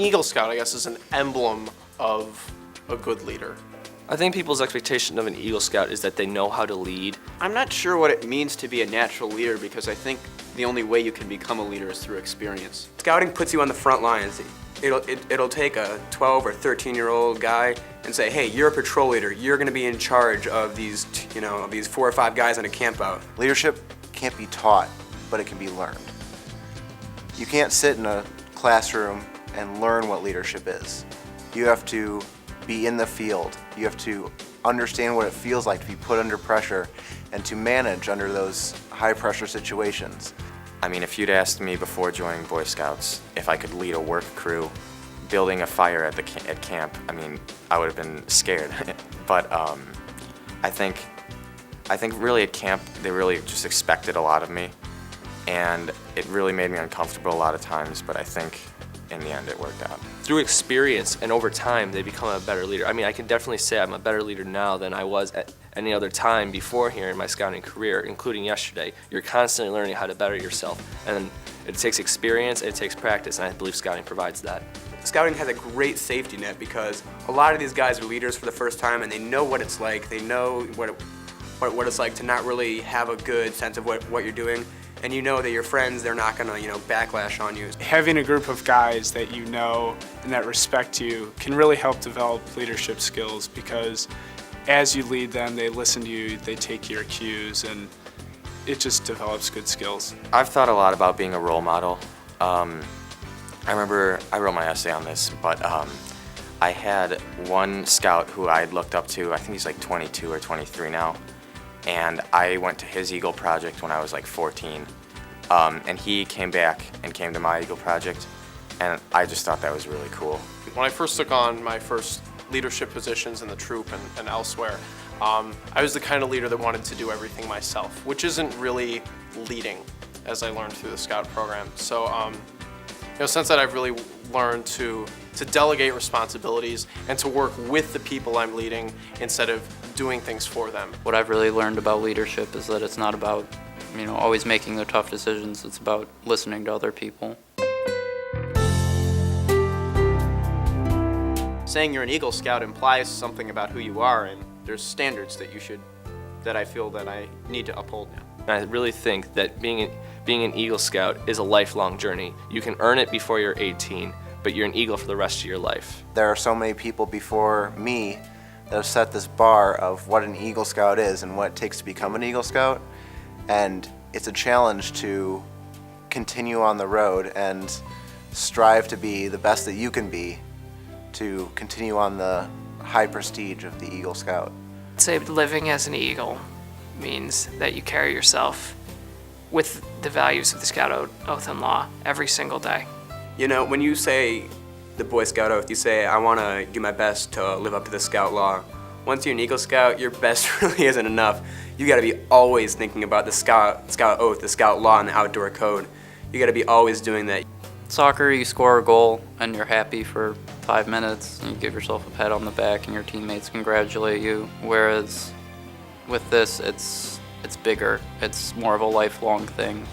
Eagle Scout, I guess, is an emblem of a good leader. I think people's expectation of an Eagle Scout is that they know how to lead. I'm not sure what it means to be a natural leader, because I think the only way you can become a leader is through experience. Scouting puts you on the front lines. It'll take a 12 or 13-year-old guy and say, hey, you're a patrol leader. You're going to be in charge of these 4 or 5 guys on a camp out. Leadership can't be taught, but it can be learned. You can't sit in a classroom and learn what leadership is. You have to be in the field. You have to understand what it feels like to be put under pressure and to manage under those high-pressure situations. I mean, if you'd asked me before joining Boy Scouts if I could lead a work crew building a fire at camp, I mean, I would have been scared. But I think really at camp they really just expected a lot of me, and it really made me uncomfortable a lot of times, but I think in the end it worked out. Through experience and over time, they become a better leader. I mean, I can definitely say I'm a better leader now than I was at any other time before here in my scouting career, including yesterday. You're constantly learning how to better yourself, and it takes experience, it takes practice, and I believe scouting provides that. Scouting has a great safety net because a lot of these guys are leaders for the first time, and they know what it's like. They know what it's like to not really have a good sense of what you're doing. And you know that your friends, they're not going to, backlash on you. Having a group of guys that you know and that respect you can really help develop leadership skills, because as you lead them, they listen to you, they take your cues, and it just develops good skills. I've thought a lot about being a role model. I remember I wrote my essay on this, but I had one scout who I had looked up to. I think he's like 22 or 23 now. And I went to his Eagle Project when I was like 14. And he came back and came to my Eagle Project, and I just thought that was really cool. When I first took on my first leadership positions in the troop and elsewhere, I was the kind of leader that wanted to do everything myself, which isn't really leading, as I learned through the Scout program. So, since that I've really learned to delegate responsibilities and to work with the people I'm leading instead of doing things for them. What I've really learned about leadership is that it's not about, always making the tough decisions. It's about listening to other people. Saying you're an Eagle Scout implies something about who you are, and there's standards that I feel that I need to uphold now. And I really think that being an Eagle Scout is a lifelong journey. You can earn it before you're 18, but you're an Eagle for the rest of your life. There are so many people before me that have set this bar of what an Eagle Scout is and what it takes to become an Eagle Scout, and it's a challenge to continue on the road and strive to be the best that you can be, to continue on the high prestige of the Eagle Scout. I'd say living as an Eagle means that you carry yourself with the values of the Scout Oath and Law every single day. When you say the Boy Scout Oath, you say, I want to do my best to live up to the Scout Law. Once you're an Eagle Scout, your best really isn't enough. You got to be always thinking about the Scout Oath, the Scout Law, and the Outdoor Code. You got to be always doing that. Soccer, you score a goal and you're happy for 5 minutes, and you give yourself a pat on the back and your teammates congratulate you. Whereas with this, it's bigger. It's more of a lifelong thing.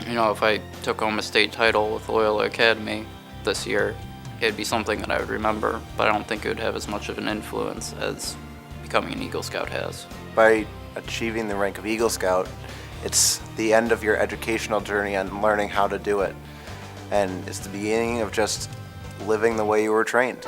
If I took home a state title with Loyola Academy this year, it'd be something that I would remember, but I don't think it would have as much of an influence as becoming an Eagle Scout has. By achieving the rank of Eagle Scout, it's the end of your educational journey on learning how to do it. And it's the beginning of just living the way you were trained.